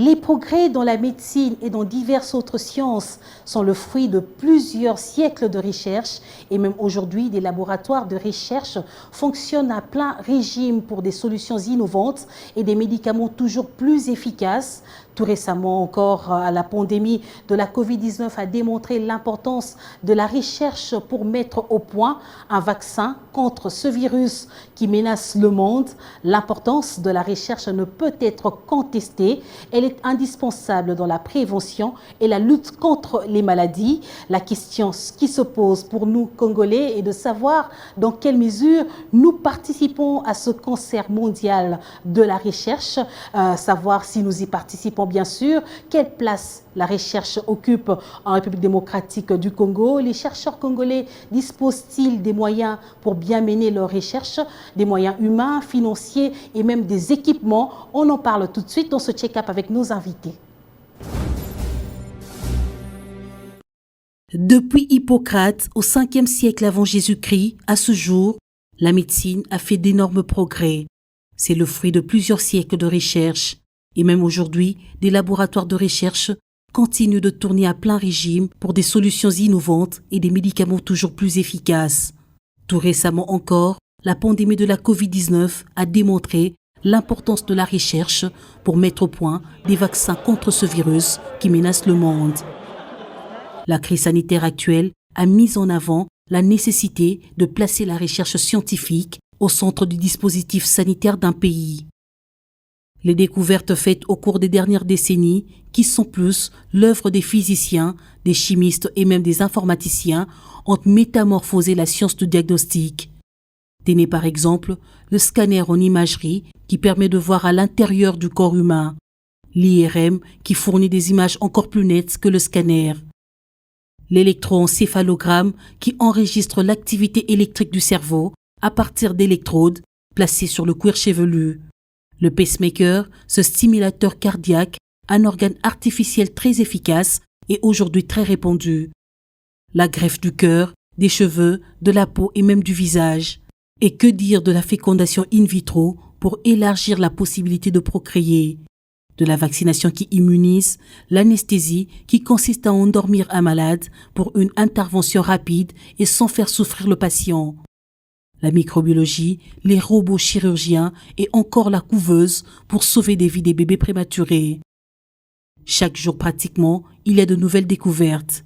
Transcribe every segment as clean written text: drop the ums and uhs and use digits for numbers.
Les progrès dans la médecine et dans diverses autres sciences sont le fruit de plusieurs siècles de recherche et même aujourd'hui, des laboratoires de recherche fonctionnent à plein régime pour des solutions innovantes et des médicaments toujours plus efficaces. Tout récemment encore, la pandémie de la Covid-19 a démontré l'importance de la recherche pour mettre au point un vaccin contre ce virus qui menace le monde. L'importance de la recherche ne peut être contestée. Elle est indispensable dans la prévention et la lutte contre les maladies. La question qui se pose pour nous, Congolais, est de savoir dans quelle mesure nous participons à ce concert mondial de la recherche, savoir si nous y participons bien sûr, quelle place la recherche occupe en République démocratique du Congo. Les chercheurs congolais disposent-ils des moyens pour bien mener leurs recherches, des moyens humains, financiers et même des équipements? On en parle tout de suite dans ce check-up avec nos invités. Depuis Hippocrate, au 5e siècle avant Jésus-Christ, à ce jour, la médecine a fait d'énormes progrès. C'est le fruit de plusieurs siècles de recherche. Et même aujourd'hui, des laboratoires de recherche continuent de tourner à plein régime pour des solutions innovantes et des médicaments toujours plus efficaces. Tout récemment encore, la pandémie de la Covid-19 a démontré l'importance de la recherche pour mettre au point des vaccins contre ce virus qui menace le monde. La crise sanitaire actuelle a mis en avant la nécessité de placer la recherche scientifique au centre du dispositif sanitaire d'un pays. Les découvertes faites au cours des dernières décennies, qui sont plus l'œuvre des physiciens, des chimistes et même des informaticiens, ont métamorphosé la science du diagnostic. Tenez par exemple le scanner en imagerie qui permet de voir à l'intérieur du corps humain, l'IRM qui fournit des images encore plus nettes que le scanner, l'électroencéphalogramme qui enregistre l'activité électrique du cerveau à partir d'électrodes placées sur le cuir chevelu. Le pacemaker, ce stimulateur cardiaque, un organe artificiel très efficace et aujourd'hui très répandu. La greffe du cœur, des cheveux, de la peau et même du visage. Et que dire de la fécondation in vitro pour élargir la possibilité de procréer? De la vaccination qui immunise, l'anesthésie qui consiste à endormir un malade pour une intervention rapide et sans faire souffrir le patient. La microbiologie, les robots chirurgiens et encore la couveuse pour sauver des vies des bébés prématurés. Chaque jour pratiquement, il y a de nouvelles découvertes.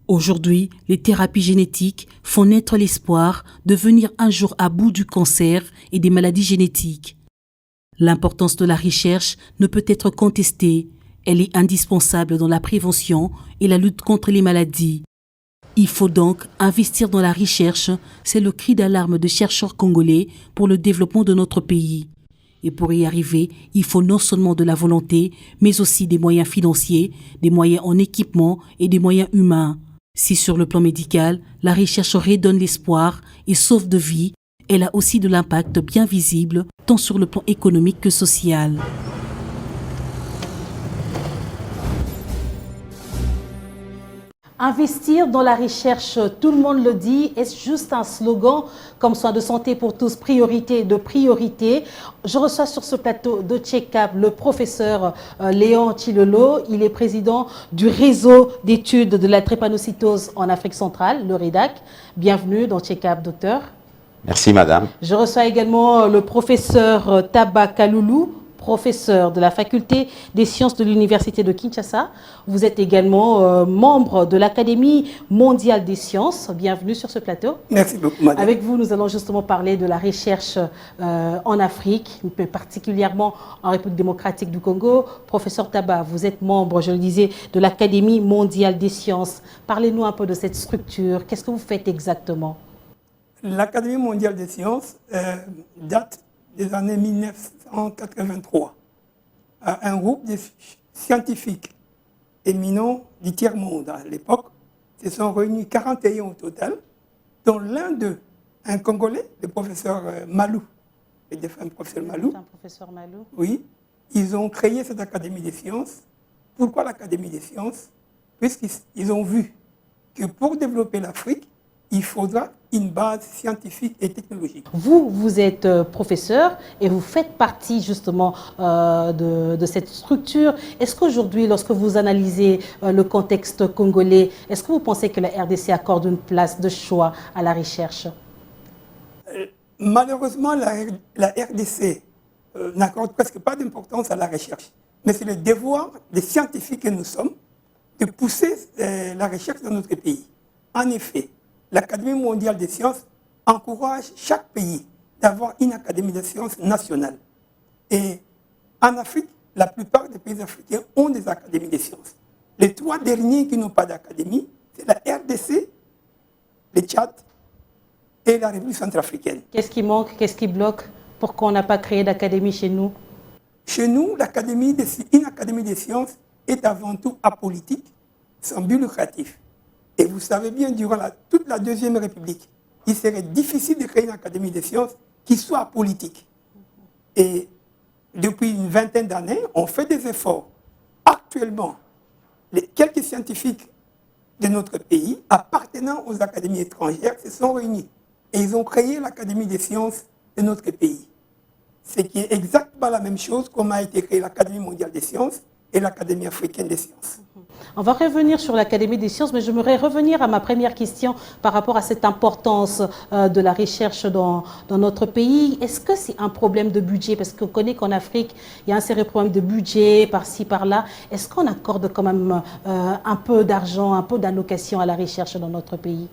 Aujourd'hui, les thérapies génétiques font naître l'espoir de venir un jour à bout du cancer et des maladies génétiques. L'importance de la recherche ne peut être contestée. Elle est indispensable dans la prévention et la lutte contre les maladies. Il faut donc investir dans la recherche, c'est le cri d'alarme de chercheurs congolais pour le développement de notre pays. Et pour y arriver, il faut non seulement de la volonté, mais aussi des moyens financiers, des moyens en équipement et des moyens humains. Si sur le plan médical, la recherche redonne l'espoir et sauve de vie, elle a aussi de l'impact bien visible, tant sur le plan économique que social. Investir dans la recherche, tout le monde le dit, est juste un slogan comme soin de santé pour tous, priorité de priorité. Je reçois sur ce plateau de Check-up le professeur Léon Tshilolo. Il est président du réseau d'études de la drépanocytose en Afrique centrale, le REDAC. Bienvenue dans Check-up, docteur. Merci, madame. Je reçois également le professeur Taba Kaloulou, professeur de la faculté des sciences de l'université de Kinshasa. Vous êtes également membre de l'Académie mondiale des sciences. Bienvenue sur ce plateau. Merci beaucoup, madame. Avec vous, nous allons justement parler de la recherche en Afrique, particulièrement en République démocratique du Congo. Professeur Taba, vous êtes membre, je le disais, de l'Académie mondiale des sciences. Parlez-nous un peu de cette structure. Qu'est-ce que vous faites exactement? L'Académie mondiale des sciences date des années 1983. Un groupe de scientifiques éminents du tiers-monde à l'époque se sont réunis 41 au total, dont l'un d'eux, un Congolais, le professeur Malou, le défunt professeur Malou. Professeur Malou. Oui, ils ont créé cette Académie des sciences. Pourquoi l'Académie des sciences? Puisqu'ils ont vu que pour développer l'Afrique, il faudra une base scientifique et technologique. Vous êtes professeur et vous faites partie justement de cette structure. Est-ce qu'aujourd'hui, lorsque vous analysez le contexte congolais, est-ce que vous pensez que la RDC accorde une place de choix à la recherche? Malheureusement, la RDC n'accorde presque pas d'importance à la recherche. Mais c'est le devoir des scientifiques que nous sommes de pousser la recherche dans notre pays. En effet, l'Académie mondiale des sciences encourage chaque pays d'avoir une académie des sciences nationale. Et en Afrique, la plupart des pays africains ont des académies des sciences. Les 3 derniers qui n'ont pas d'académie, c'est la RDC, le Tchad et la République centrafricaine. Qu'est-ce qui manque, qu'est-ce qui bloque? Pourquoi on n'a pas créé d'académie chez nous? Chez nous, une académie des sciences est avant tout apolitique, sans but lucratif. Et vous savez bien, durant toute la Deuxième République, il serait difficile de créer une académie des sciences qui soit apolitique. Et depuis une vingtaine d'années, on fait des efforts. Actuellement, quelques scientifiques de notre pays, appartenant aux académies étrangères, se sont réunis. Et ils ont créé l'Académie des sciences de notre pays. Ce qui est exactement la même chose comme a été créée l'Académie mondiale des sciences et l'Académie africaine des sciences. On va revenir sur l'Académie des sciences, mais j'aimerais revenir à ma première question par rapport à cette importance de la recherche dans notre pays. Est-ce que c'est un problème de budget? Parce qu'on connaît qu'en Afrique, il y a un sérieux problème de budget par-ci, par-là. Est-ce qu'on accorde quand même un peu d'argent, un peu d'allocation à la recherche dans notre pays?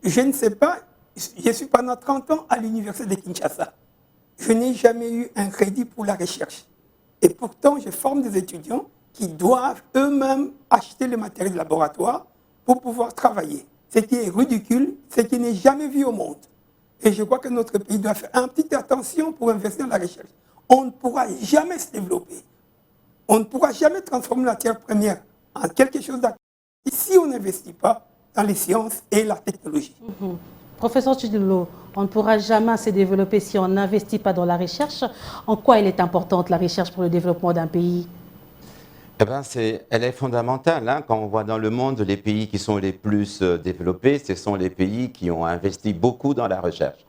Je ne sais pas. Je suis pendant 30 ans à l'université de Kinshasa. Je n'ai jamais eu un crédit pour la recherche. Et pourtant, je forme des étudiants qui doivent eux-mêmes acheter le matériel de laboratoire pour pouvoir travailler. Ce qui est ridicule, ce qui n'est jamais vu au monde. Et je crois que notre pays doit faire un petit attention pour investir dans la recherche. On ne pourra jamais se développer. On ne pourra jamais transformer la matière première en quelque chose d'actif si on n'investit pas dans les sciences et la technologie. Professeur Tshidilo, on ne pourra jamais se développer si on n'investit pas dans la recherche. En quoi elle est importante, la recherche, pour le développement d'un pays? Eh ben, elle est fondamentale. Hein. Quand on voit dans le monde les pays qui sont les plus développés, ce sont les pays qui ont investi beaucoup dans la recherche.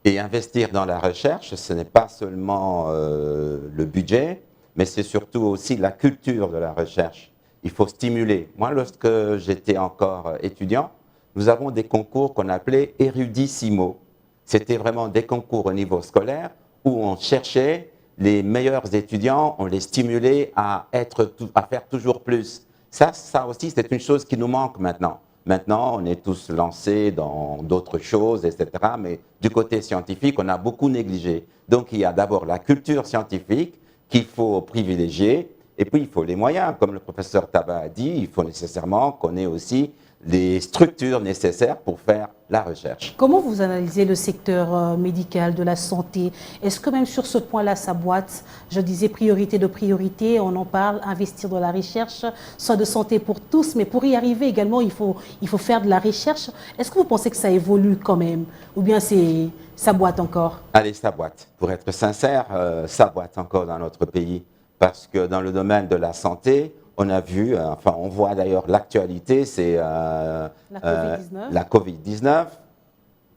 Et investir dans la recherche, ce n'est pas seulement le budget, mais c'est surtout aussi la culture de la recherche. Il faut stimuler. Moi, lorsque j'étais encore étudiant, nous avons des concours qu'on appelait érudissimo. C'était vraiment des concours au niveau scolaire où on cherchait les meilleurs étudiants, on les stimulait à faire toujours plus. Ça aussi, c'est une chose qui nous manque maintenant. Maintenant, on est tous lancés dans d'autres choses, etc. Mais du côté scientifique, on a beaucoup négligé. Donc, il y a d'abord la culture scientifique qu'il faut privilégier. Et puis, il faut les moyens. Comme le professeur Taba a dit, il faut nécessairement qu'on ait aussi les structures nécessaires pour faire la recherche. Comment vous analysez le secteur médical, de la santé? Est-ce que même sur ce point-là, ça boite? Je disais priorité de priorité, on en parle, investir dans la recherche, soit de santé pour tous, mais pour y arriver également, il faut faire de la recherche. Est-ce que vous pensez que ça évolue quand même? Ou bien ça boite encore? Allez, ça boite. Pour être sincère, ça boite encore dans notre pays. Parce que dans le domaine de la santé, on a vu, enfin on voit d'ailleurs l'actualité, c'est la COVID-19.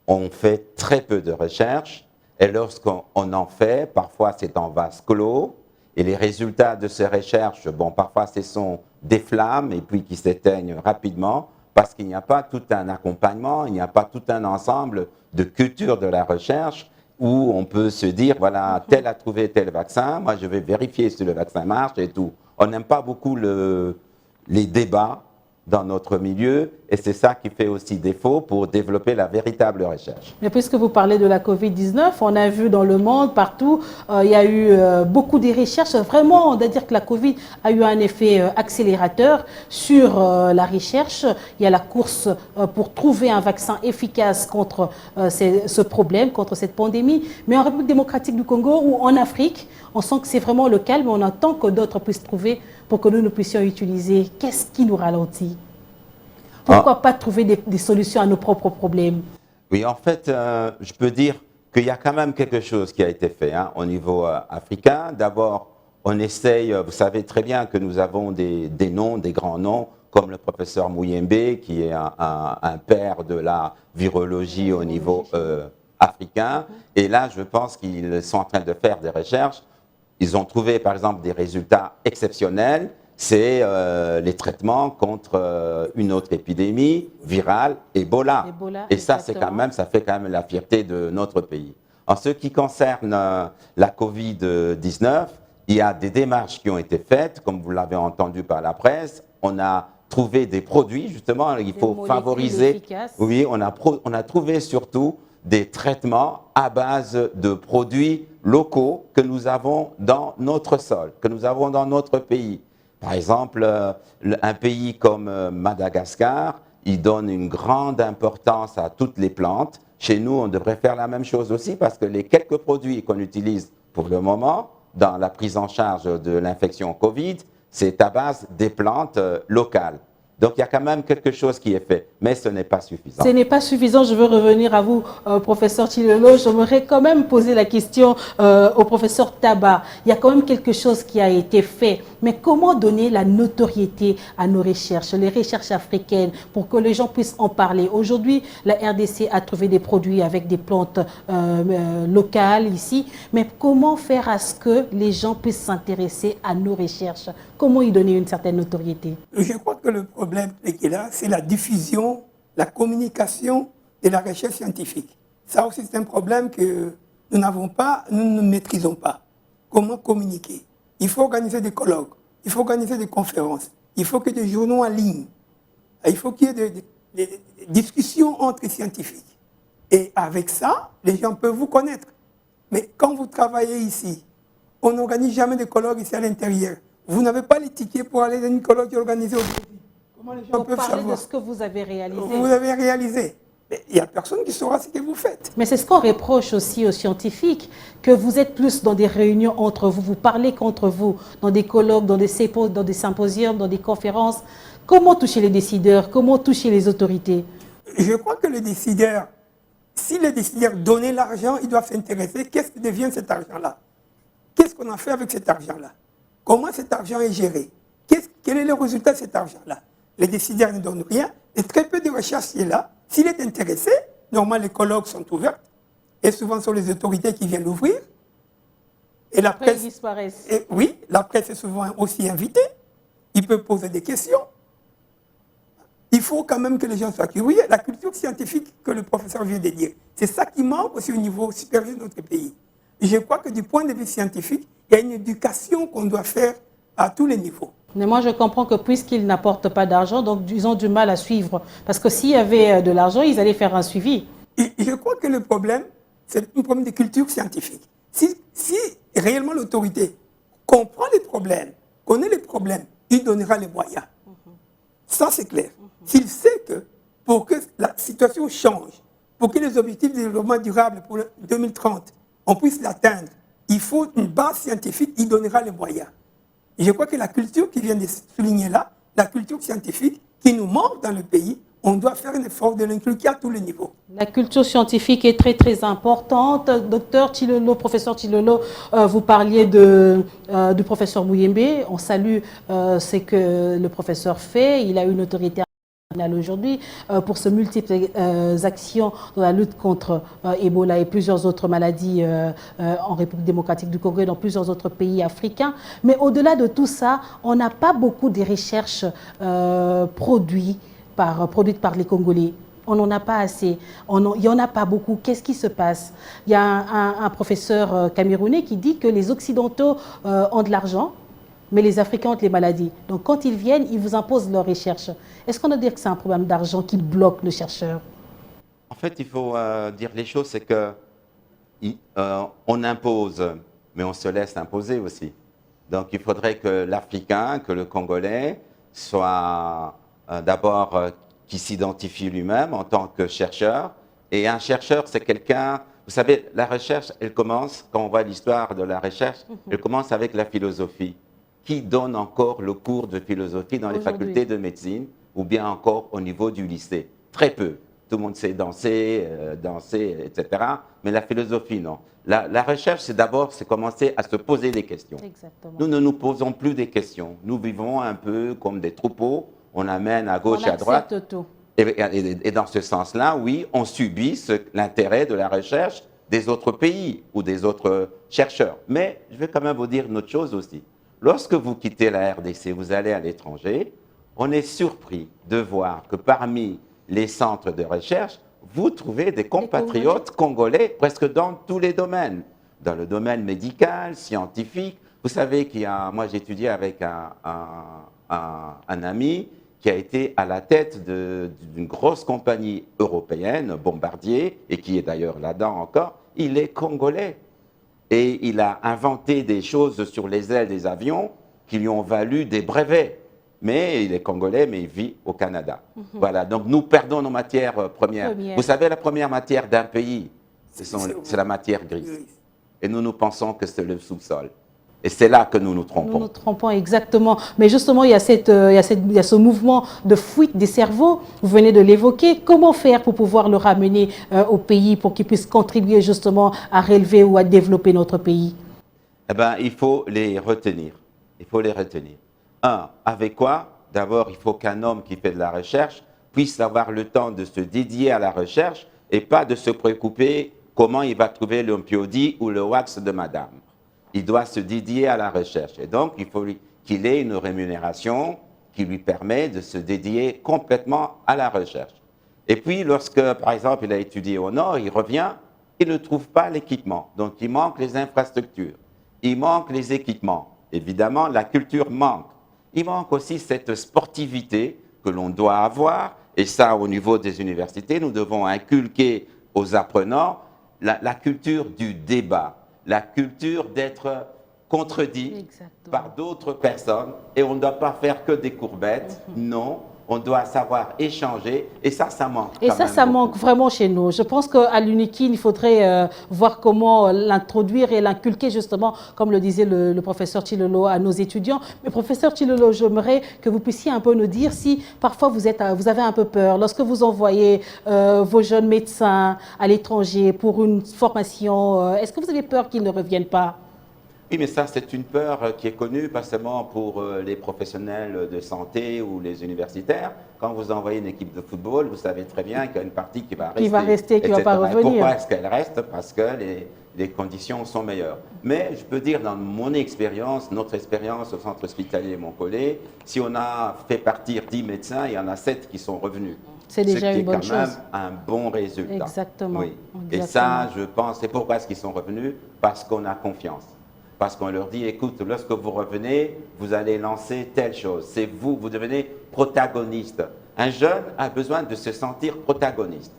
On fait très peu de recherche et lorsqu'on en fait, parfois c'est en vase clos et les résultats de ces recherches, bon parfois ce sont des flammes et puis qui s'éteignent rapidement parce qu'il n'y a pas tout un accompagnement, il n'y a pas tout un ensemble de culture de la recherche où on peut se dire, voilà, tel a trouvé tel vaccin, moi je vais vérifier si le vaccin marche et tout. On n'aime pas beaucoup les débats dans notre milieu et c'est ça qui fait aussi défaut pour développer la véritable recherche. Mais puisque vous parlez de la COVID-19, on a vu dans le monde, partout, il y a eu beaucoup de recherches. Vraiment, on doit dire que la COVID a eu un effet accélérateur sur la recherche. Il y a la course pour trouver un vaccin efficace contre ce problème, contre cette pandémie. Mais en République démocratique du Congo ou en Afrique, on sent que c'est vraiment le calme. On attend que d'autres puissent trouver pour que nous puissions utiliser. Qu'est-ce qui nous ralentit? Pourquoi pas trouver des solutions à nos propres problèmes? Oui, en fait, je peux dire qu'il y a quand même quelque chose qui a été fait au niveau africain. D'abord, on essaye, vous savez très bien que nous avons des noms, des grands noms, comme le professeur Mouyembe, qui est un père de la virologie au niveau africain. Et là, je pense qu'ils sont en train de faire des recherches. Ils ont trouvé, par exemple, des résultats exceptionnels. C'est les traitements contre une autre épidémie virale, Ebola. Et ça, c'est quand même, ça fait quand même la fierté de notre pays. En ce qui concerne la Covid-19, il y a des démarches qui ont été faites, comme vous l'avez entendu par la presse. On a trouvé des produits, justement, il faut favoriser. Efficaces. Oui, on a trouvé surtout des traitements à base de produits locaux que nous avons dans notre sol, que nous avons dans notre pays. Par exemple, un pays comme Madagascar, il donne une grande importance à toutes les plantes. Chez nous, on devrait faire la même chose aussi parce que les quelques produits qu'on utilise pour le moment dans la prise en charge de l'infection Covid, c'est à base des plantes locales. Donc, il y a quand même quelque chose qui est fait, mais ce n'est pas suffisant. Ce n'est pas suffisant. Je veux revenir à vous, professeur Chilolo. J'aimerais quand même poser la question au professeur Taba. Il y a quand même quelque chose qui a été fait. Mais comment donner la notoriété à nos recherches, les recherches africaines, pour que les gens puissent en parler? Aujourd'hui, la RDC a trouvé des produits avec des plantes locales ici. Mais comment faire à ce que les gens puissent s'intéresser à nos recherches? Comment y donner une certaine notoriété? Je crois que le problème qui est là, c'est la diffusion, la communication de la recherche scientifique. Ça aussi, c'est un problème que nous n'avons pas, nous ne maîtrisons pas. Comment communiquer? Il faut organiser des colloques, il faut organiser des conférences, il faut qu'il y ait des journaux en ligne, il faut qu'il y ait des discussions entre scientifiques. Et avec ça, les gens peuvent vous connaître. Mais quand vous travaillez ici, on n'organise jamais de colloques ici à l'intérieur. Vous n'avez pas les tickets pour aller dans une colloque organisée au Brésil. Comment les gens Pour peuvent parler savoir? de ce que vous avez réalisé. Vous avez réalisé. Mais il n'y a personne qui saura ce que vous faites. Mais c'est ce qu'on reproche aussi aux scientifiques, que vous êtes plus dans des réunions entre vous, vous parlez qu'entre vous, dans des colloques, dans des symposiums, dans des conférences. Comment toucher les décideurs? Comment toucher les autorités? Je crois que les décideurs, si les décideurs donnaient l'argent, ils doivent s'intéresser. Qu'est-ce qui devient cet argent-là? Qu'est-ce qu'on a fait avec cet argent-là? Comment cet argent est géré? Quel est le résultat de cet argent-là? Les décideurs ne donnent rien. Et très peu de recherche est là. S'il est intéressé, normalement les colloques sont ouverts. Et souvent ce sont les autorités qui viennent l'ouvrir. Et la Après, presse, ils disparaissent. oui, la presse est souvent aussi invitée. Il peut poser des questions. Il faut quand même que les gens soient curieux. La culture scientifique que le professeur vient de dire, c'est ça qui manque aussi au niveau supérieur de notre pays. Je crois que du point de vue scientifique, il y a une éducation qu'on doit faire à tous les niveaux. Mais moi, je comprends que puisqu'ils n'apportent pas d'argent, donc ils ont du mal à suivre. Parce que s'il y avait de l'argent, ils allaient faire un suivi. Et je crois que le problème, c'est un problème de culture scientifique. Si réellement l'autorité comprend les problèmes, connaît les problèmes, il donnera les moyens. Ça, c'est clair. S'il sait que pour que la situation change, pour que les objectifs de développement durable pour 2030, on puisse l'atteindre, il faut une base scientifique, il donnera les moyens. Et je crois que la culture qui vient de souligner là, la culture scientifique qui nous manque dans le pays, on doit faire un effort de l'inculquer à tous les niveaux. La culture scientifique est très très importante. Docteur Chilolo, professeur Chilolo, vous parliez du professeur Mouyembe. On salue ce que le professeur fait. Il a une autorité aujourd'hui pour ce multiples actions dans la lutte contre Ebola et plusieurs autres maladies en République démocratique du Congo et dans plusieurs autres pays africains. Mais au-delà de tout ça, on n'a pas beaucoup de recherches produites par les Congolais. On n'en a pas assez. Il n'y en a pas beaucoup. Qu'est-ce qui se passe? Il y a un professeur camerounais qui dit que les Occidentaux ont de l'argent, mais les Africains ont les maladies. Donc quand ils viennent, ils vous imposent leurs recherches. Est-ce qu'on doit dire que c'est un problème d'argent qui bloque le chercheur? En fait, il faut dire les choses, c'est que on impose, mais on se laisse imposer aussi. Donc il faudrait que l'Africain, que le Congolais soit d'abord qui s'identifie lui-même en tant que chercheur. Et un chercheur, c'est quelqu'un... Vous savez, la recherche, elle commence, quand on voit l'histoire de la recherche, elle commence avec la philosophie. Qui donne encore le cours de philosophie dans les facultés de médecine ou bien encore au niveau du lycée? Très peu. Tout le monde sait danser, etc. Mais la philosophie, non. La recherche, c'est d'abord commencer à se poser des questions. Exactement. Nous ne nous posons plus des questions. Nous vivons un peu comme des troupeaux. on amène à gauche On et à droite. accepte tout. Et dans ce sens-là, oui, on subit l'intérêt de la recherche des autres pays ou des autres chercheurs. Mais je vais quand même vous dire une autre chose aussi. Lorsque vous quittez la RDC, vous allez à l'étranger, on est surpris de voir que parmi les centres de recherche, vous trouvez des compatriotes congolais presque dans tous les domaines. Dans le domaine médical, scientifique. Vous savez moi j'ai étudié avec un ami qui a été à la tête d'une grosse compagnie européenne, Bombardier, et qui est d'ailleurs là-dedans encore. Il est congolais. Et il a inventé des choses sur les ailes des avions qui lui ont valu des brevets. Mais il est congolais, mais il vit au Canada. Voilà, donc nous perdons nos matières premières. Vous savez, la première matière d'un pays, c'est la matière grise. Et nous pensons que c'est le sous-sol. Et c'est là que nous nous trompons. Nous nous trompons exactement. Mais justement, il y a ce mouvement de fuite des cerveaux. Vous venez de l'évoquer. Comment faire pour pouvoir le ramener au pays pour qu'il puisse contribuer justement à relever ou à développer notre pays? Eh bien, il faut les retenir. Il faut les retenir. Avec quoi? D'abord, il faut qu'un homme qui fait de la recherche puisse avoir le temps de se dédier à la recherche et pas de se préoccuper comment il va trouver l'ompiodi ou le wax de madame. Il doit se dédier à la recherche. Et donc, il faut qu'il ait une rémunération qui lui permet de se dédier complètement à la recherche. Et puis, lorsque, par exemple, il a étudié au Nord, il revient, il ne trouve pas l'équipement. Donc, il manque les infrastructures, il manque les équipements. Évidemment, la culture manque. Il manque aussi cette sportivité que l'on doit avoir. Et ça, au niveau des universités, nous devons inculquer aux apprenants la culture du débat, la culture d'être contredit par d'autres personnes. Et on ne doit pas faire que des courbettes. Non, on doit savoir échanger. Et ça manque. Et ça manque vraiment chez nous. Je pense qu'à l'UNIKIN, il faudrait voir comment l'introduire et l'inculquer justement, comme le disait le professeur Chilolo, à nos étudiants. Mais professeur Chilolo, j'aimerais que vous puissiez un peu nous dire si parfois vous avez un peu peur lorsque vous envoyez vos jeunes médecins à l'étranger pour une formation. Est-ce que vous avez peur qu'ils ne reviennent pas? Oui, mais ça, c'est une peur qui est connue, pas seulement pour les professionnels de santé ou les universitaires. Quand vous envoyez une équipe de football, vous savez très bien qu'il y a une partie qui va rester. Qui va rester, qui ne va pas revenir. Pourquoi est-ce qu'elle reste? Parce que les conditions sont meilleures. Mais je peux dire, dans mon expérience, notre expérience au centre hospitalier Montcollet, si on a fait partir 10 médecins, il y en a 7 qui sont revenus. C'est déjà une bonne chose. C'est quand même un bon résultat. Exactement. Oui. Exactement. Et ça, je pense, et pourquoi est-ce qu'ils sont revenus? Parce qu'on a confiance. Parce qu'on leur dit, écoute, lorsque vous revenez, vous allez lancer telle chose. C'est vous, vous devenez protagoniste. Un jeune a besoin de se sentir protagoniste.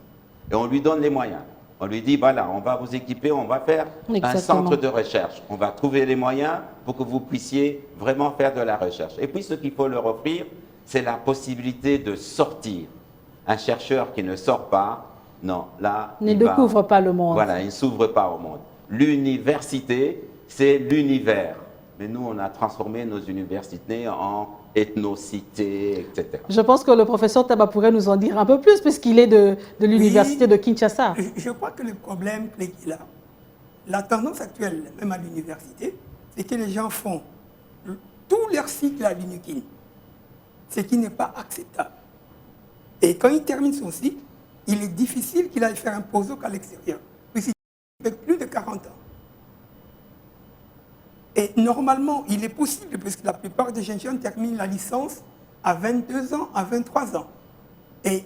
Et on lui donne les moyens. On lui dit, voilà, on va vous équiper, on va faire un centre de recherche. On va trouver les moyens pour que vous puissiez vraiment faire de la recherche. Et puis, ce qu'il faut leur offrir, c'est la possibilité de sortir. Un chercheur qui ne sort pas, non, là, il ne découvre pas le monde. Voilà, il ne s'ouvre pas au monde. L'université, c'est l'univers. Mais nous, on a transformé nos universités en ethnocités, etc. Je pense que le professeur Taba pourrait nous en dire un peu plus, puisqu'il est de l'université de Kinshasa. Je crois que le problème qu'il a, la tendance actuelle, même à l'université, c'est que les gens font tout leur cycle à l'UNIKIN, ce qui n'est pas acceptable. Et quand il termine son cycle, il est difficile qu'il aille faire un postdoc à l'extérieur, puisqu'il a plus de 40 ans. Et normalement, il est possible, parce que la plupart des jeunes terminent la licence à 22 ans, à 23 ans. Et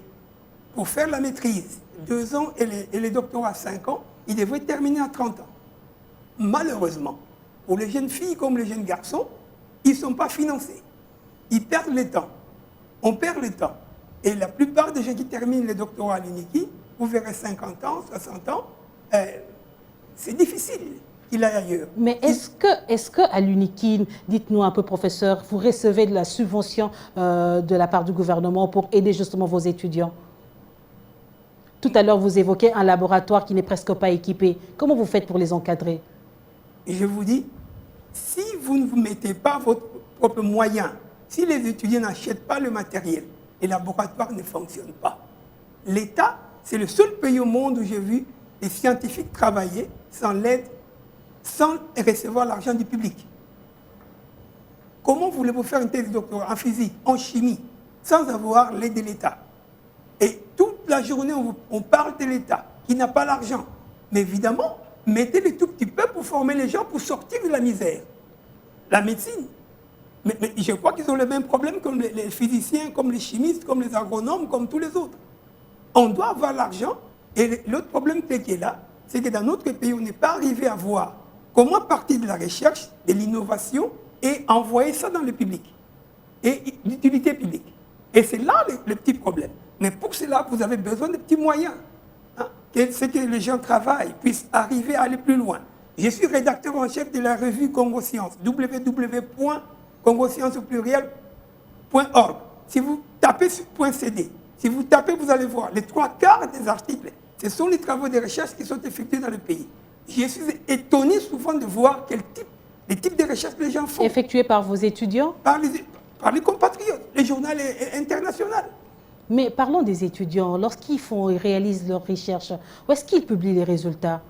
pour faire la maîtrise, 2 ans et les doctorats 5 ans, ils devraient terminer à 30 ans. Malheureusement, pour les jeunes filles comme les jeunes garçons, ils ne sont pas financés. Ils perdent le temps. On perd le temps. Et la plupart des gens qui terminent les doctorats à l'UNIKI, vous verrez 50 ans, 60 ans, c'est difficile qu'il aille ailleurs. Mais est-ce que à l'UNIKIN, dites-nous un peu, professeur, vous recevez de la subvention de la part du gouvernement pour aider justement vos étudiants? Tout à l'heure, vous évoquez un laboratoire qui n'est presque pas équipé. Comment vous faites pour les encadrer? Et je vous dis, si vous ne vous mettez pas votre propre moyen, si les étudiants n'achètent pas le matériel, les laboratoires ne fonctionnent pas. L'État, c'est le seul pays au monde où j'ai vu les scientifiques travailler sans l'aide, sans recevoir l'argent du public. Comment voulez-vous faire une thèse de doctorat en physique, en chimie, sans avoir l'aide de l'État. Et toute la journée, on parle de l'État qui n'a pas l'argent. Mais évidemment, mettez le tout petit peu pour former les gens pour sortir de la misère. La médecine. Mais je crois qu'ils ont le même problème comme les physiciens, comme les chimistes, comme les agronomes, comme tous les autres. On doit avoir l'argent. Et l'autre problème qui est là, c'est que dans notre pays, on n'est pas arrivé à voir comment partir de la recherche, de l'innovation et envoyer ça dans le public. Et l'utilité publique. Et c'est là le petit problème. Mais pour cela, vous avez besoin de petits moyens. Hein, c'est que les gens travaillent, puissent arriver à aller plus loin. Je suis rédacteur en chef de la revue Congo Science, www.congoscience.org. Si vous tapez sur .cd, si vous tapez, vous allez voir, les 3/4 des articles, ce sont les travaux de recherche qui sont effectués dans le pays. Je suis étonné souvent de voir les types de recherches que les gens font. Effectués par vos étudiants? Par les compatriotes, les journaux internationaux. Mais parlons des étudiants. Lorsqu'ils réalisent leurs recherches, où est-ce qu'ils publient les résultats?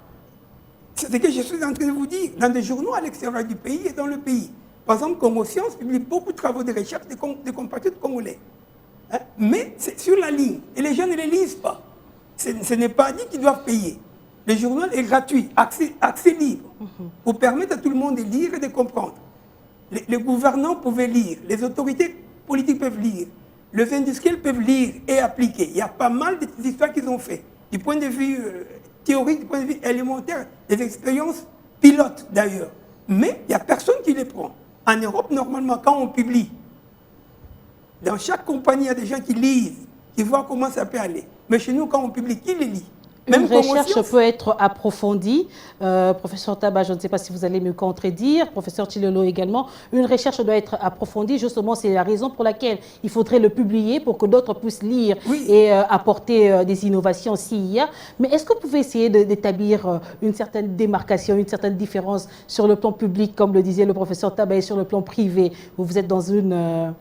C'est ce que je suis en train de vous dire. Dans des journaux à l'extérieur du pays et dans le pays. Par exemple, Congo Science publie beaucoup de travaux de recherche des compatriotes congolais. Hein? Mais c'est sur la ligne. Et les gens ne les lisent pas. Ce n'est pas dit qu'ils doivent payer. Le journal est gratuit, accès libre, pour permettre à tout le monde de lire et de comprendre. Les gouvernants peuvent lire, les autorités politiques peuvent lire, les industriels peuvent lire et appliquer. Il y a pas mal d'histoires qu'ils ont fait, du point de vue théorique, du point de vue élémentaire, des expériences pilotes d'ailleurs. Mais il n'y a personne qui les prend. En Europe, normalement, quand on publie, dans chaque compagnie, il y a des gens qui lisent, qui voient comment ça peut aller. Mais chez nous, quand on publie, qui les lit? Une recherche peut être approfondie. Professeur Taba, je ne sais pas si vous allez me contredire, professeur Tshilolo également. Une recherche doit être approfondie, justement, c'est la raison pour laquelle il faudrait le publier pour que d'autres puissent lire et apporter des innovations s'il y a. Mais est-ce que vous pouvez essayer d'établir une certaine démarcation, une certaine différence sur le plan public, comme le disait le professeur Taba, et sur le plan privé? Vous êtes dans une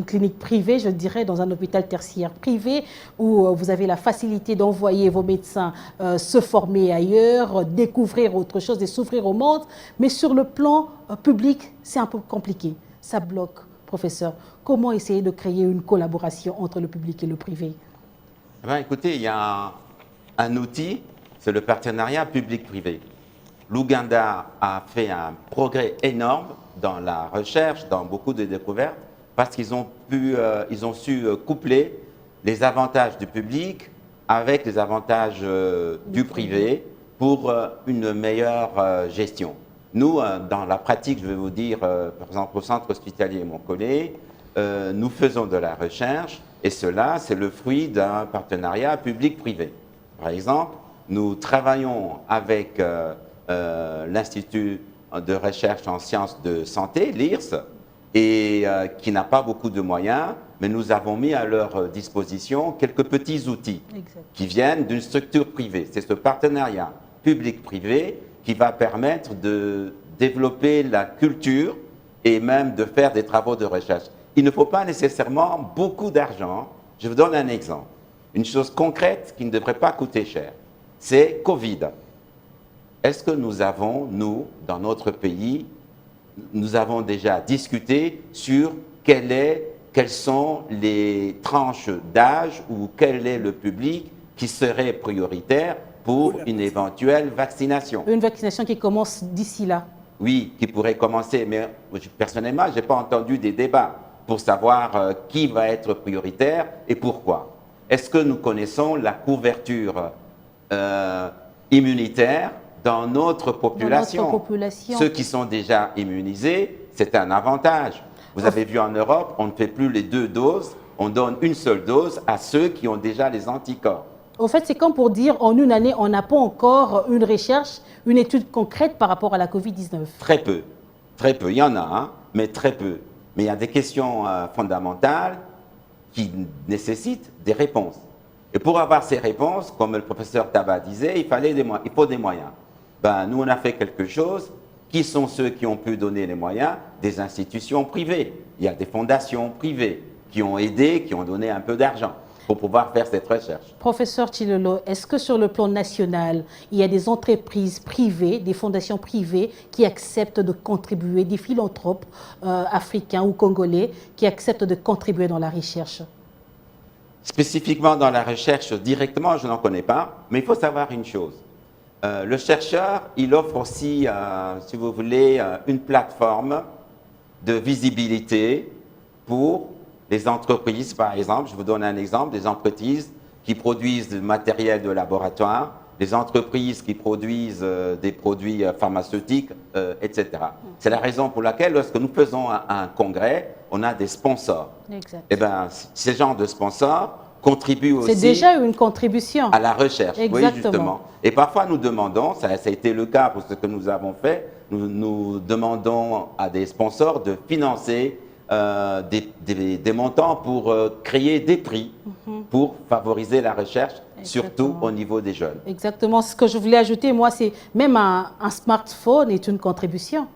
clinique privée, je dirais, dans un hôpital tertiaire privé, où vous avez la facilité d'envoyer vos médecins se former ailleurs, découvrir autre chose et s'ouvrir au monde. Mais sur le plan public, c'est un peu compliqué. Ça bloque, professeur. Comment essayer de créer une collaboration entre le public et le privé? Écoutez, il y a un outil, c'est le partenariat public-privé. L'Ouganda a fait un progrès énorme dans la recherche, dans beaucoup de découvertes, parce qu'ils ont su coupler les avantages du public avec les avantages du privé pour une meilleure gestion. Nous, dans la pratique, je vais vous dire, par exemple, au centre hospitalier Montcollet, nous faisons de la recherche et cela, c'est le fruit d'un partenariat public-privé. Par exemple, nous travaillons avec l'Institut de recherche en sciences de santé, l'IRS, et qui n'a pas beaucoup de moyens, mais nous avons mis à leur disposition quelques petits outils qui viennent d'une structure privée. C'est ce partenariat public-privé qui va permettre de développer la culture et même de faire des travaux de recherche. Il ne faut pas nécessairement beaucoup d'argent. Je vous donne un exemple. Une chose concrète qui ne devrait pas coûter cher, c'est Covid. Est-ce que nous avons, nous, dans notre pays, nous avons déjà discuté sur quelles sont les tranches d'âge ou quel est le public qui serait prioritaire pour une éventuelle vaccination. Une vaccination qui commence d'ici là. Oui, qui pourrait commencer, mais personnellement, je n'ai pas entendu des débats pour savoir qui va être prioritaire et pourquoi. Est-ce que nous connaissons la couverture immunitaire dans notre population? Ceux qui sont déjà immunisés, c'est un avantage. Vous avez vu en Europe, on ne fait plus les 2 doses, on donne une seule dose à ceux qui ont déjà les anticorps. En fait, c'est comme pour dire, en une année, on n'a pas encore une recherche, une étude concrète par rapport à la Covid-19. Très peu. Il y en a, hein, mais très peu. Mais il y a des questions fondamentales qui nécessitent des réponses. Et pour avoir ces réponses, comme le professeur Taba disait, il faut des moyens. Nous, on a fait quelque chose. Qui sont ceux qui ont pu donner les moyens? Des institutions privées. Il y a des fondations privées qui ont aidé, qui ont donné un peu d'argent pour pouvoir faire cette recherche. Professeur Tshilolo, est-ce que sur le plan national, il y a des entreprises privées, des fondations privées qui acceptent de contribuer, des philanthropes africains ou congolais qui acceptent de contribuer dans la recherche? Spécifiquement dans la recherche, directement, je n'en connais pas, mais il faut savoir une chose. Le chercheur, il offre aussi, si vous voulez, une plateforme de visibilité pour les entreprises, par exemple. Je vous donne un exemple, des entreprises qui produisent du matériel de laboratoire, des entreprises qui produisent des produits pharmaceutiques, etc. C'est la raison pour laquelle, lorsque nous faisons un congrès, on a des sponsors. Exact. Eh bien, ces genres de sponsors contribuent aussi... C'est déjà une contribution. À la recherche, Exactement. oui, justement. Et parfois, nous demandons, ça a été le cas pour ce que nous avons fait, nous demandons à des sponsors de financer des montants pour créer des prix pour favoriser la recherche, surtout au niveau des jeunes. Exactement. Ce que je voulais ajouter, moi, c'est même un smartphone est une contribution.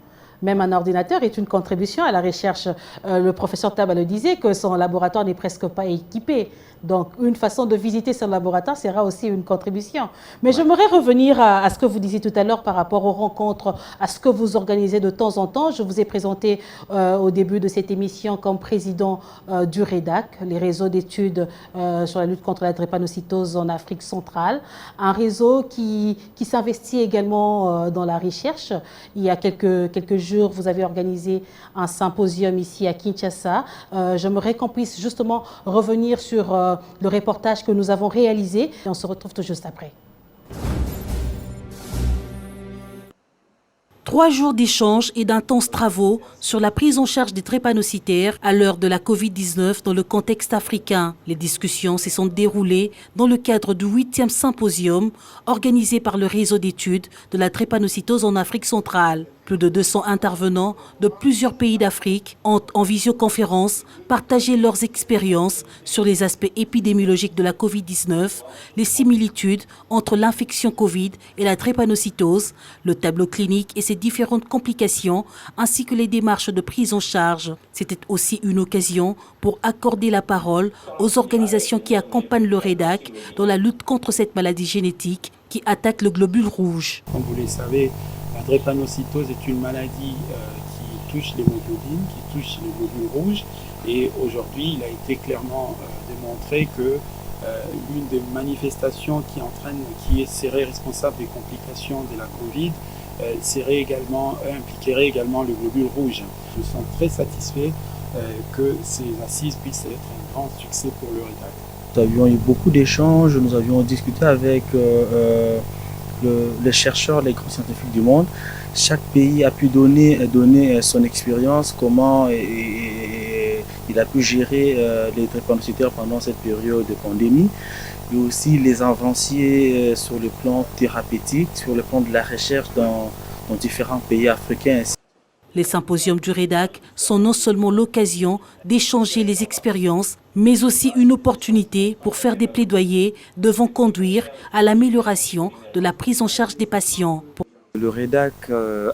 Même un ordinateur est une contribution à la recherche. Le professeur Taba le disait que son laboratoire n'est presque pas équipé. Donc, une façon de visiter son laboratoire sera aussi une contribution. Mais j'aimerais revenir à ce que vous disiez tout à l'heure par rapport aux rencontres, à ce que vous organisez de temps en temps. Je vous ai présenté au début de cette émission comme président du REDAC, les réseaux d'études sur la lutte contre la drépanocytose en Afrique centrale. Un réseau qui s'investit également dans la recherche. Il y a quelques jours, vous avez organisé un symposium ici à Kinshasa. J'aimerais qu'on puisse justement revenir sur le reportage que nous avons réalisé. Et on se retrouve tout juste après. 3 jours d'échanges et d'intenses travaux sur la prise en charge des drépanocytaires à l'heure de la Covid-19 dans le contexte africain. Les discussions se sont déroulées dans le cadre du 8e symposium organisé par le réseau d'études de la drépanocytose en Afrique centrale. Plus de 200 intervenants de plusieurs pays d'Afrique ont, en visioconférence, partagé leurs expériences sur les aspects épidémiologiques de la Covid-19, les similitudes entre l'infection Covid et la drépanocytose, le tableau clinique et ses différentes complications, ainsi que les démarches de prise en charge. C'était aussi une occasion pour accorder la parole aux organisations qui accompagnent le REDAC dans la lutte contre cette maladie génétique qui attaque le globule rouge. Comme vous le savez, la drépanocytose est une maladie qui touche l'hémoglobine, qui touche les globules rouges. Et aujourd'hui, il a été clairement démontré que l'une des manifestations qui serait responsable des complications de la Covid impliquerait également le globule rouge. Je suis très satisfait que ces assises puissent être un grand succès pour le REDAC. Nous avions eu beaucoup d'échanges, nous avions discuté avec les chercheurs, les grands scientifiques du monde. Chaque pays a pu donner son expérience, comment il a pu gérer les drépanocytaires pendant cette période de pandémie, et aussi les avancées sur le plan thérapeutique, sur le plan de la recherche dans différents pays africains. Les symposiums du REDAC sont non seulement l'occasion d'échanger les expériences, mais aussi une opportunité pour faire des plaidoyers devant conduire à l'amélioration de la prise en charge des patients. Le REDAC,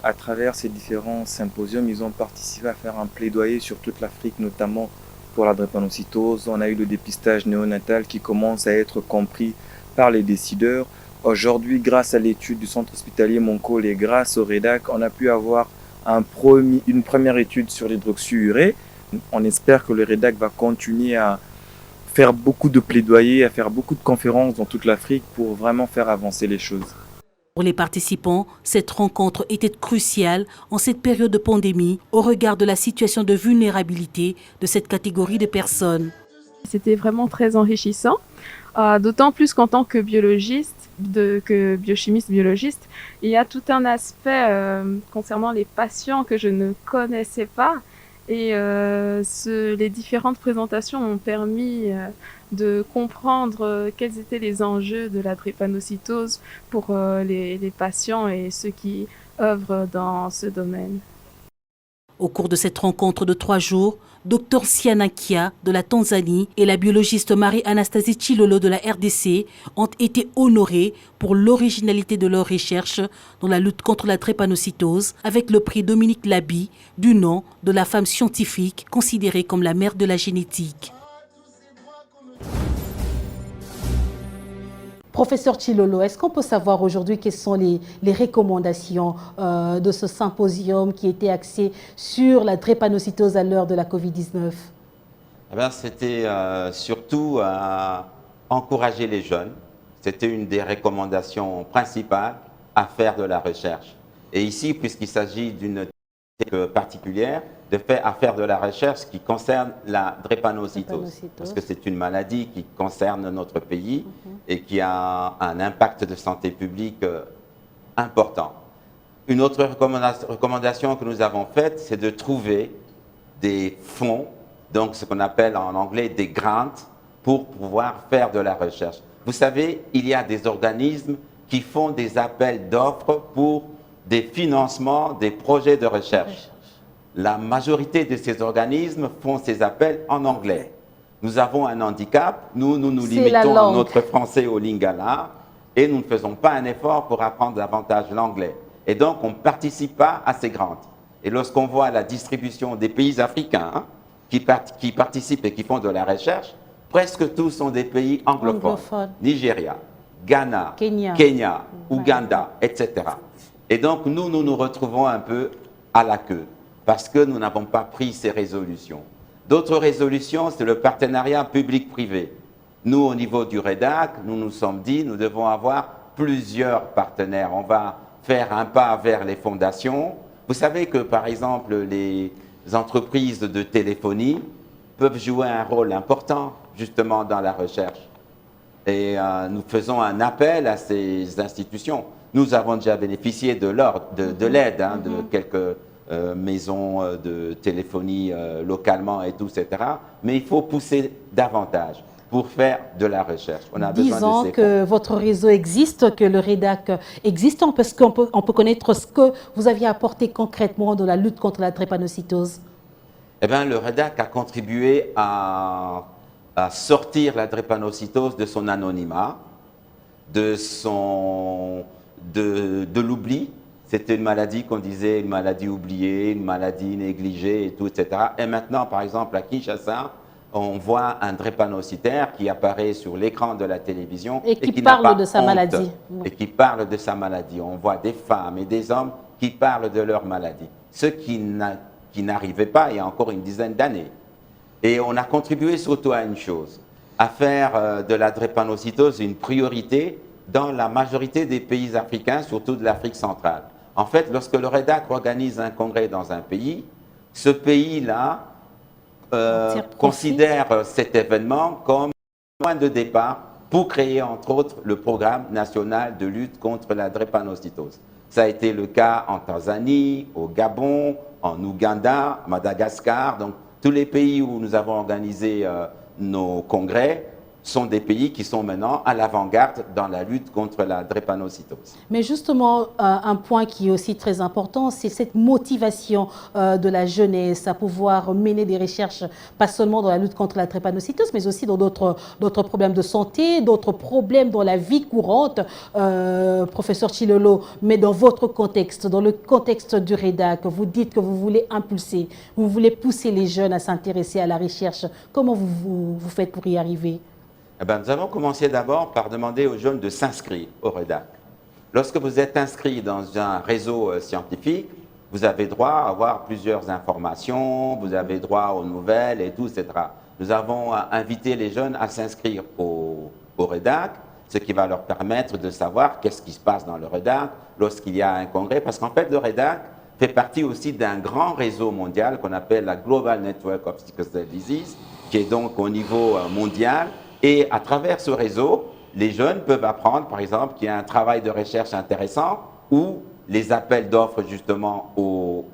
à travers ces différents symposiums, ils ont participé à faire un plaidoyer sur toute l'Afrique, notamment pour la drépanocytose. On a eu le dépistage néonatal qui commence à être compris par les décideurs. Aujourd'hui, grâce à l'étude du centre hospitalier Moncol et grâce au REDAC, on a pu avoir une première étude sur l'hydroxyurée. On espère que le REDAC va continuer à faire beaucoup de plaidoyers, à faire beaucoup de conférences dans toute l'Afrique pour vraiment faire avancer les choses. Pour les participants, cette rencontre était cruciale en cette période de pandémie au regard de la situation de vulnérabilité de cette catégorie de personnes. C'était vraiment très enrichissant, d'autant plus qu'en tant que biologiste, que biochimiste biologiste, il y a tout un aspect concernant les patients que je ne connaissais pas. Et les différentes présentations ont permis de comprendre quels étaient les enjeux de la drépanocytose pour les patients et ceux qui œuvrent dans ce domaine. Au cours de cette rencontre de 3 jours, Dr Siana Kia de la Tanzanie et la biologiste Marie-Anastasie Chilolo de la RDC ont été honorés pour l'originalité de leurs recherches dans la lutte contre la drépanocytose avec le prix Dominique Labi du nom de la femme scientifique considérée comme la mère de la génétique. Professeur Chilolo, est-ce qu'on peut savoir aujourd'hui quelles sont les recommandations de ce symposium qui était axé sur la drépanocytose à l'heure de la Covid-19? Eh ben, c'était surtout encourager les jeunes. C'était une des recommandations principales à faire de la recherche. Et ici, puisqu'il s'agit d'une technique particulière, à faire de la recherche qui concerne la drépanocytose. Parce que c'est une maladie qui concerne notre pays et qui a un impact de santé publique important. Une autre recommandation que nous avons faite, c'est de trouver des fonds, donc ce qu'on appelle en anglais des grants, pour pouvoir faire de la recherche. Vous savez, il y a des organismes qui font des appels d'offres pour des financements des projets de recherche. La majorité de ces organismes font ces appels en anglais. Nous avons un handicap, nous nous limitons à notre français au lingala et nous ne faisons pas un effort pour apprendre davantage l'anglais. Et donc, on ne participe pas à ces grants. Et lorsqu'on voit la distribution des pays africains qui participent et qui font de la recherche, presque tous sont des pays anglophones. Nigeria, Ghana, Kenya, Ouganda, etc. Et donc, nous nous retrouvons un peu à la queue parce que nous n'avons pas pris ces résolutions. D'autres résolutions, c'est le partenariat public-privé. Nous, au niveau du REDAC, nous nous sommes dit, nous devons avoir plusieurs partenaires. On va faire un pas vers les fondations. Vous savez que, par exemple, les entreprises de téléphonie peuvent jouer un rôle important, justement, dans la recherche. Et nous faisons un appel à ces institutions. Nous avons déjà bénéficié de l'aide de quelques maisons de téléphonie localement et tout, etc. Mais il faut pousser davantage pour faire de la recherche. On a besoin de ces que votre réseau existe, que le REDAC existe, parce qu'on peut connaître ce que vous aviez apporté concrètement dans la lutte contre la drépanocytose. Eh bien, le REDAC a contribué à sortir la drépanocytose de son anonymat, de l'oubli. C'était une maladie qu'on disait une maladie oubliée, une maladie négligée et tout, etc. Et maintenant, par exemple, à Kinshasa, on voit un drépanocytaire qui apparaît sur l'écran de la télévision et qui parle de sa maladie. Et qui parle de sa maladie. On voit des femmes et des hommes qui parlent de leur maladie. Ce qui n'arrivait pas il y a encore une dizaine d'années. Et on a contribué surtout à une chose, à faire de la drépanocytose une priorité dans la majorité des pays africains, surtout de l'Afrique centrale. En fait, lorsque le REDAC organise un congrès dans un pays, ce pays-là considère cet événement comme un point de départ pour créer, entre autres, le programme national de lutte contre la drépanocytose. Ça a été le cas en Tanzanie, au Gabon, en Ouganda, Madagascar. Donc, tous les pays où nous avons organisé nos congrès sont des pays qui sont maintenant à l'avant-garde dans la lutte contre la drépanocytose. Mais justement, un point qui est aussi très important, c'est cette motivation de la jeunesse à pouvoir mener des recherches, pas seulement dans la lutte contre la drépanocytose, mais aussi dans d'autres problèmes de santé, d'autres problèmes dans la vie courante. Professeur Tshilolo, mais dans votre contexte, dans le contexte du REDAC, vous dites que vous voulez impulser, vous voulez pousser les jeunes à s'intéresser à la recherche. Comment vous faites pour y arriver ? Eh bien, nous avons commencé d'abord par demander aux jeunes de s'inscrire au REDAC. Lorsque vous êtes inscrit dans un réseau scientifique, vous avez droit à avoir plusieurs informations, vous avez droit aux nouvelles et tout, etc. Nous avons invité les jeunes à s'inscrire au REDAC, ce qui va leur permettre de savoir qu'est-ce qui se passe dans le REDAC lorsqu'il y a un congrès. Parce qu'en fait, le REDAC fait partie aussi d'un grand réseau mondial qu'on appelle la Global Network of Sickle Cell Disease, qui est donc au niveau mondial. Et à travers ce réseau, les jeunes peuvent apprendre, par exemple, qu'il y a un travail de recherche intéressant ou les appels d'offres justement aux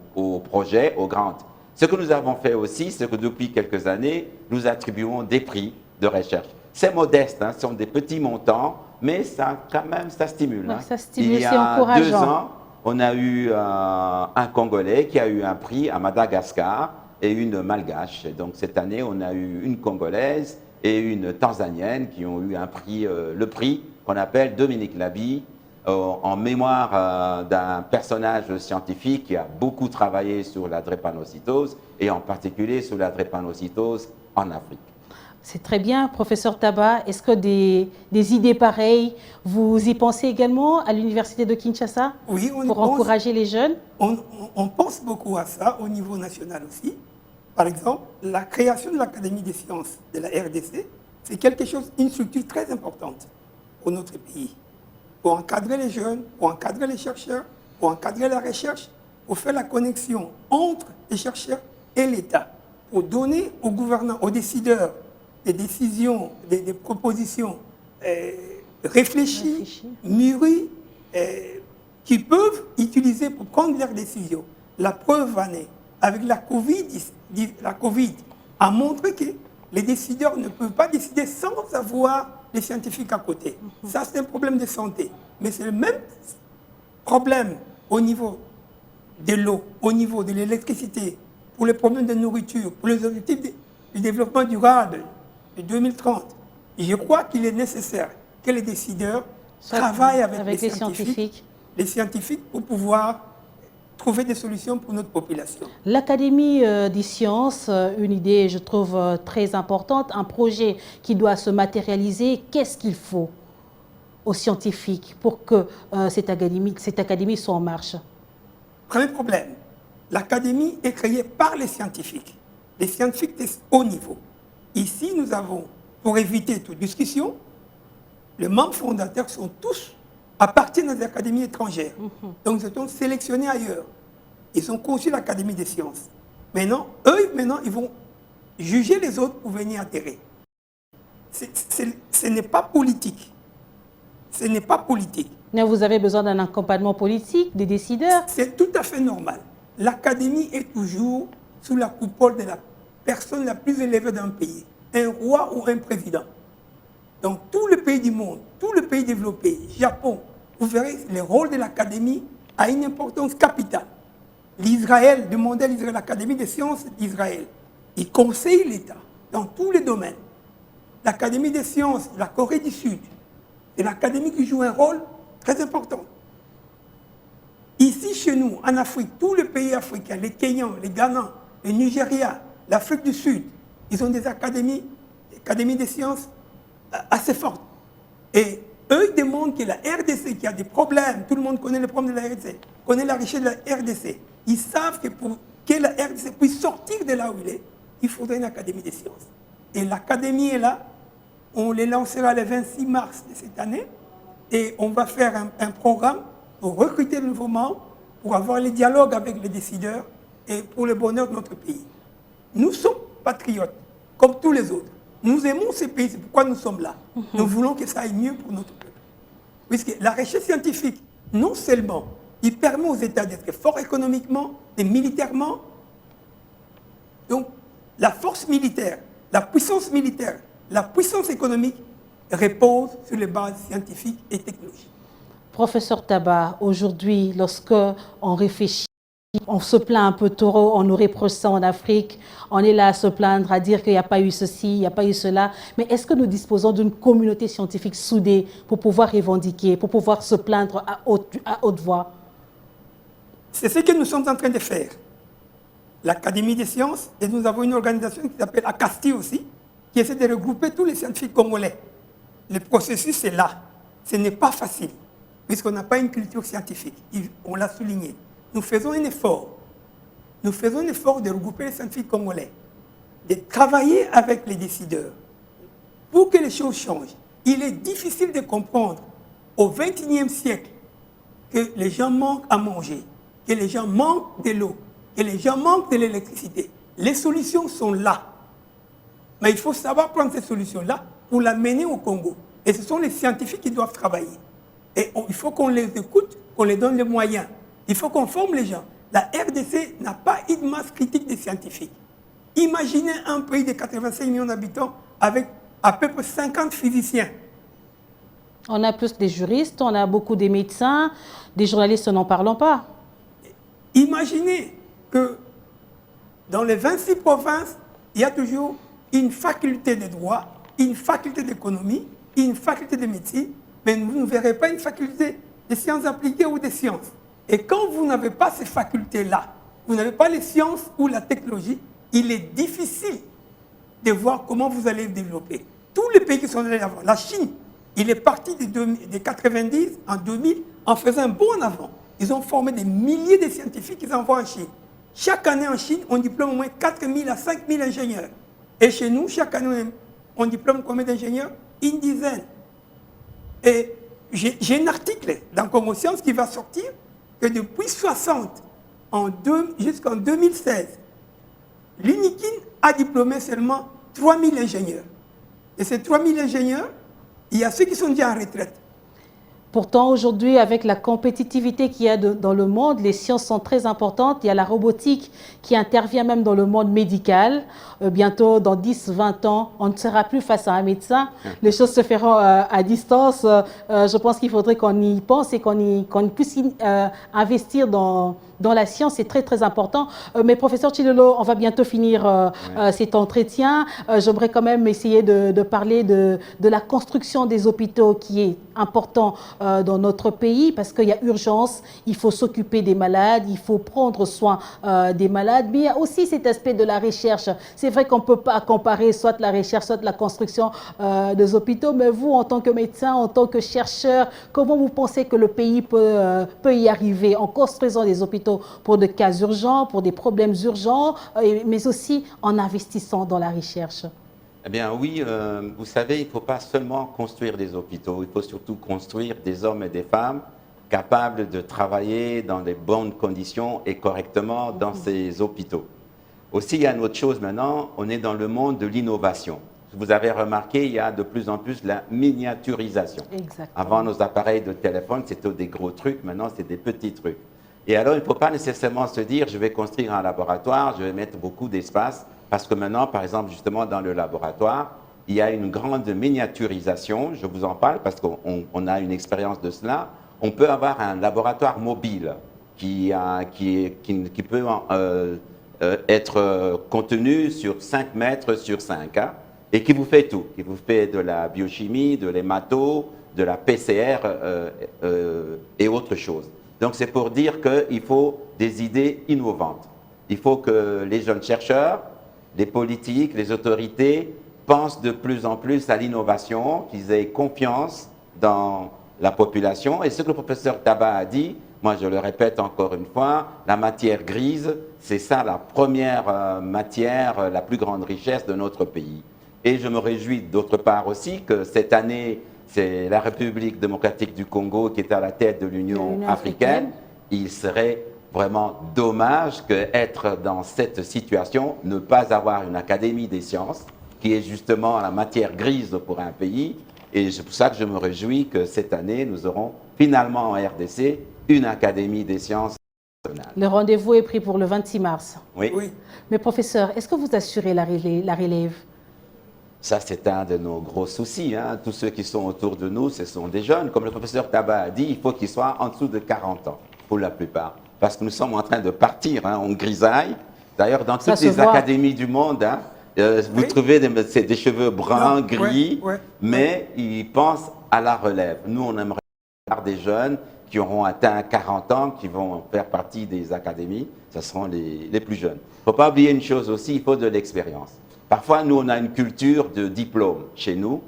projets, aux grants. Ce que nous avons fait aussi, c'est que depuis quelques années, nous attribuons des prix de recherche. C'est modeste, ce sont des petits montants, mais ça, quand même, ça stimule. Ouais, ça stimule, c'est Il encourageant. y a 2 ans, on a eu un Congolais qui a eu un prix à Madagascar et une Malgache. Donc cette année, on a eu une Congolaise et une Tanzanienne qui ont eu un prix, le prix qu'on appelle Dominique Labi, en mémoire d'un personnage scientifique qui a beaucoup travaillé sur la drépanocytose et en particulier sur la drépanocytose en Afrique. C'est très bien, professeur Taba. Est-ce que des idées pareilles, vous y pensez également à l'université de Kinshasa? Oui, pour encourager les jeunes? On pense beaucoup à ça au niveau national aussi. Par exemple, la création de l'Académie des sciences de la RDC, c'est quelque chose, une structure très importante pour notre pays, pour encadrer les jeunes, pour encadrer les chercheurs, pour encadrer la recherche, pour faire la connexion entre les chercheurs et l'État, pour donner aux gouvernants, aux décideurs, des décisions, des propositions réfléchies, mûries, qui peuvent utiliser pour prendre leurs décisions. La preuve en est, avec la COVID a montré que les décideurs ne peuvent pas décider sans avoir les scientifiques à côté. Ça, c'est un problème de santé. Mais c'est le même problème au niveau de l'eau, au niveau de l'électricité, pour les problèmes de nourriture, pour les objectifs du développement durable de 2030. Et je crois qu'il est nécessaire que les décideurs travaillent avec les scientifiques pour pouvoir trouver des solutions pour notre population. L'Académie des sciences, une idée, je trouve, très importante, un projet qui doit se matérialiser. Qu'est-ce qu'il faut aux scientifiques pour que cette académie soit en marche? Premier problème, l'Académie est créée par les scientifiques de haut niveau. Ici, nous avons, pour éviter toute discussion, les membres fondateurs sont tous appartiennent des académies étrangères. Donc, ils sont sélectionnés ailleurs. Ils ont conçu l'Académie des sciences. Maintenant, ils vont juger les autres pour venir adhérer. Ce n'est pas politique. Ce n'est pas politique. Mais vous avez besoin d'un accompagnement politique, des décideurs? C'est tout à fait normal. L'Académie est toujours sous la coupole de la personne la plus élevée d'un pays, un roi ou un président. Dans tous les pays du monde, tous les pays développés, Japon, vous verrez, le rôle de l'Académie a une importance capitale. L'Israël, demandez à l'Académie des sciences d'Israël. Il conseille l'État dans tous les domaines. L'Académie des sciences de la Corée du Sud, c'est l'Académie qui joue un rôle très important. Ici, chez nous, en Afrique, tous les pays africains, les Kenyans, les Ghanans, le Nigeria, l'Afrique du Sud, ils ont des académies des sciences assez fortes. Et eux, ils demandent que la RDC, qui a des problèmes, tout le monde connaît les problèmes de la RDC, connaît la richesse de la RDC. Ils savent que pour que la RDC puisse sortir de là où il faudrait une académie des sciences. Et l'académie est là. On les lancera le 26 mars de cette année. Et on va faire un programme pour recruter de nouveaux membres, pour avoir les dialogues avec les décideurs et pour le bonheur de notre pays. Nous sommes patriotes, comme tous les autres. Nous aimons ces pays, c'est pourquoi nous sommes là. Nous voulons que ça aille mieux pour notre peuple. Puisque la recherche scientifique, non seulement, il permet aux États d'être forts économiquement et militairement. Donc, la force militaire, la puissance économique repose sur les bases scientifiques et technologiques. Professeur Taba, aujourd'hui, lorsque on réfléchit, on se plaint un peu trop, on nous reproche ça en Afrique, on est là à se plaindre, à dire qu'il n'y a pas eu ceci, il n'y a pas eu cela. Mais est-ce que nous disposons d'une communauté scientifique soudée pour pouvoir revendiquer, pour pouvoir se plaindre à haute voix? C'est ce que nous sommes en train de faire. L'Académie des sciences, et nous avons une organisation qui s'appelle ACASTI aussi, qui essaie de regrouper tous les scientifiques congolais. Le processus est là. Ce n'est pas facile, puisqu'on n'a pas une culture scientifique. On l'a souligné. Nous faisons un effort. Nous faisons un effort de regrouper les scientifiques congolais, de travailler avec les décideurs pour que les choses changent. Il est difficile de comprendre au XXIe siècle que les gens manquent à manger, que les gens manquent de l'eau, que les gens manquent de l'électricité. Les solutions sont là. Mais il faut savoir prendre ces solutions-là pour les mener au Congo. Et ce sont les scientifiques qui doivent travailler. Et il faut qu'on les écoute, qu'on les donne les moyens. Il faut qu'on forme les gens. La RDC n'a pas une masse critique des scientifiques. Imaginez un pays de 85 millions d'habitants avec à peu près 50 physiciens. On a plus des juristes, on a beaucoup des médecins, des journalistes, n'en parlons pas. Imaginez que dans les 26 provinces, il y a toujours une faculté de droit, une faculté d'économie, une faculté de médecine, mais vous ne verrez pas une faculté de sciences appliquées ou de sciences. Et quand vous n'avez pas ces facultés-là, vous n'avez pas les sciences ou la technologie, il est difficile de voir comment vous allez développer. Tous les pays qui sont allés avant, la Chine, il est parti des 90 en 2000 en faisant un bond en avant. Ils ont formé des milliers de scientifiques qu'ils envoient en Chine. Chaque année en Chine, on diplôme au moins 4 000 à 5 000 ingénieurs. Et chez nous, chaque année, on diplôme combien d'ingénieurs? Une dizaine. Et j'ai un article dans Congo Science qui va sortir que depuis 60 jusqu'en 2016, l'UNIKIN a diplômé seulement 3 000 ingénieurs. Et ces 3 000 ingénieurs, il y a ceux qui sont déjà en retraite. Pourtant, aujourd'hui, avec la compétitivité qu'il y a dans le monde, les sciences sont très importantes. Il y a la robotique qui intervient même dans le monde médical. Bientôt, dans 10-20 ans, on ne sera plus face à un médecin. Les choses se feront à distance. Je pense qu'il faudrait qu'on y pense et qu'on puisse investir dans la science. C'est très, très important. Mais professeur Tshilolo, on va bientôt finir cet entretien. J'aimerais quand même essayer de parler de la construction des hôpitaux qui est important dans notre pays parce qu'il y a urgence, il faut s'occuper des malades, il faut prendre soin des malades, mais il y a aussi cet aspect de la recherche. C'est vrai qu'on ne peut pas comparer soit la recherche, soit la construction des hôpitaux, mais vous, en tant que médecin, en tant que chercheur, comment vous pensez que le pays peut y arriver en construisant des hôpitaux pour des cas urgents, pour des problèmes urgents, mais aussi en investissant dans la recherche? Eh bien oui, vous savez, il ne faut pas seulement construire des hôpitaux, il faut surtout construire des hommes et des femmes capables de travailler dans des bonnes conditions et correctement dans ces hôpitaux. Aussi, il y a une autre chose maintenant, on est dans le monde de l'innovation. Vous avez remarqué, il y a de plus en plus la miniaturisation. Exactement. Avant, nos appareils de téléphone, c'était des gros trucs, maintenant c'est des petits trucs. Et alors, il ne faut pas nécessairement se dire, je vais construire un laboratoire, je vais mettre beaucoup d'espace, parce que maintenant, par exemple, justement, dans le laboratoire, il y a une grande miniaturisation, je vous en parle parce qu'on a une expérience de cela. On peut avoir un laboratoire mobile qui peut être contenu sur 5 mètres sur 5, hein, et qui vous fait tout, qui vous fait de la biochimie, de l'hémato, de la PCR et autre chose. Donc, c'est pour dire qu'il faut des idées innovantes. Il faut que les jeunes chercheurs, les politiques, les autorités pensent de plus en plus à l'innovation, qu'ils aient confiance dans la population. Et ce que le professeur Taba a dit, moi je le répète encore une fois, la matière grise, c'est ça la première matière, la plus grande richesse de notre pays. Et je me réjouis d'autre part aussi que cette année, c'est la République démocratique du Congo qui est à la tête de l'Union africaine. Il serait vraiment dommage qu'être dans cette situation, ne pas avoir une académie des sciences, qui est justement la matière grise pour un pays. Et c'est pour ça que je me réjouis que cette année, nous aurons finalement en RDC une académie des sciences nationales. Le rendez-vous est pris pour le 26 mars. Oui. Mais professeur, est-ce que vous assurez la relève? Ça, c'est un de nos gros soucis, hein. Tous ceux qui sont autour de nous, ce sont des jeunes. Comme le professeur Taba a dit, il faut qu'ils soient en dessous de 40 ans, pour la plupart. Parce que nous sommes en train de partir, hein, on grisaille. D'ailleurs, dans toutes les académies du monde, hein, vous trouvez des cheveux bruns, gris, mais ils pensent à la relève. Nous, on aimerait avoir des jeunes qui auront atteint 40 ans, qui vont faire partie des académies. Ce seront les plus jeunes. Il ne faut pas oublier une chose aussi, il faut de l'expérience. Parfois, nous, on a une culture de diplôme chez nous.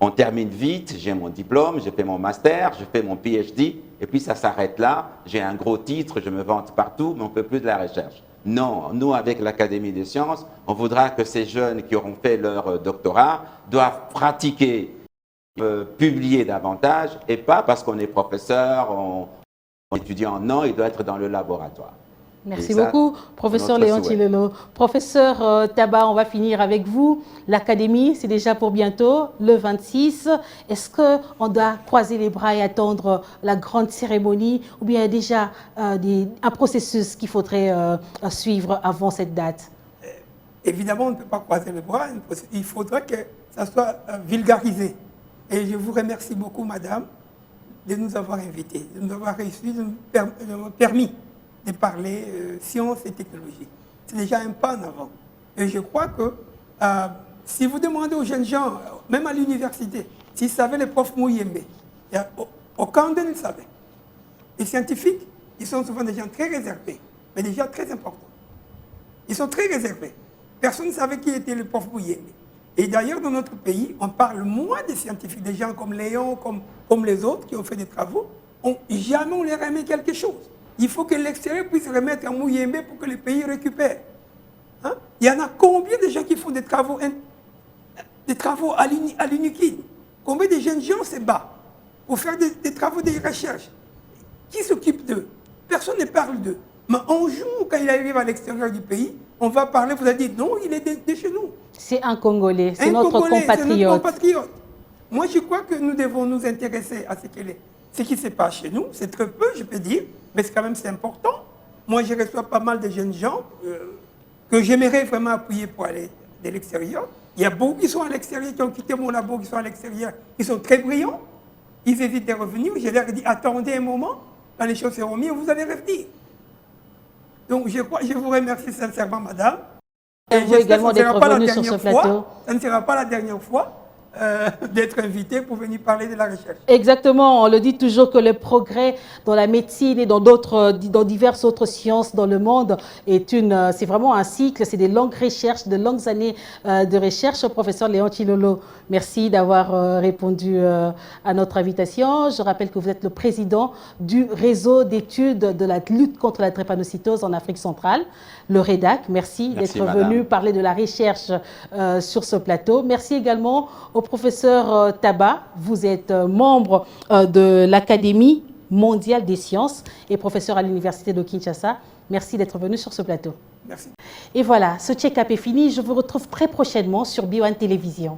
On termine vite, j'ai mon diplôme, j'ai fait mon master, je fais mon PhD, et puis ça s'arrête là. J'ai un gros titre, je me vante partout, mais on ne peut plus de la recherche. Non, nous, avec l'Académie des sciences, on voudra que ces jeunes qui auront fait leur doctorat doivent pratiquer, publier davantage, et pas parce qu'on est professeur, on est étudiant. Non, il doit être dans le laboratoire. Merci beaucoup, professeur Léon Tshilolo. Professeur Taba, on va finir avec vous. L'Académie, c'est déjà pour bientôt, le 26. Est-ce qu'on doit croiser les bras et attendre la grande cérémonie ou bien déjà un processus qu'il faudrait suivre avant cette date? Évidemment, on ne peut pas croiser les bras. Il faudra que ça soit vulgarisé. Et je vous remercie beaucoup, madame, de nous avoir invités, de nous avoir permis de parler sciences et technologie. C'est déjà un pas en avant. Et je crois que si vous demandez aux jeunes gens, même à l'université, s'ils savaient les profs Mouyembe, aucun d'eux ne le savait. Les scientifiques, ils sont souvent des gens très réservés, mais des gens très importants. Ils sont très réservés. Personne ne savait qui était le prof Mouyembe. Et d'ailleurs, dans notre pays, on parle moins des scientifiques, des gens comme Léon, comme les autres qui ont fait des travaux. Jamais on leur a aimé quelque chose. Il faut que l'extérieur puisse remettre à Mouyembe pour que le pays récupère. Hein? Il y en a combien de gens qui font des travaux à l'UNIKID? Combien de jeunes gens se battent pour faire des travaux de recherche? Qui s'occupe d'eux? Personne ne parle d'eux. Mais un jour, quand il arrive à l'extérieur du pays, on va parler, vous allez dire non, il est de chez nous. C'est un Congolais, c'est notre compatriote. Moi, je crois que nous devons nous intéresser à ce qui se passe chez nous. C'est très peu, je peux dire, mais c'est quand même important. Moi, je reçois pas mal de jeunes gens que j'aimerais vraiment appuyer pour aller de l'extérieur. Il y a beaucoup qui sont à l'extérieur, qui ont quitté mon labo, qui sont à l'extérieur, qui sont très brillants. Ils hésitent de revenir. Je leur ai dit, attendez un moment, quand les choses seront mises, vous allez revenir. Donc, je vous remercie sincèrement, madame. Et vous également d'être venu sur ce plateau. Ça ne sera pas la dernière fois d'être invité pour venir parler de la recherche. Exactement, on le dit toujours que le progrès dans la médecine et dans diverses autres sciences dans le monde c'est vraiment un cycle, c'est des longues recherches, de longues années de recherche. Professeur Léon Tshilolo, merci d'avoir répondu à notre invitation. Je rappelle que vous êtes le président du réseau d'études de la lutte contre la drépanocytose en Afrique centrale, le REDAC. Merci d'être venu parler de la recherche sur ce plateau. Merci également au professeur Taba. Vous êtes membre de l'Académie mondiale des sciences et professeur à l'Université de Kinshasa. Merci d'être venu sur ce plateau. Merci. Et voilà, ce check-up est fini. Je vous retrouve très prochainement sur Bio1 Télévision.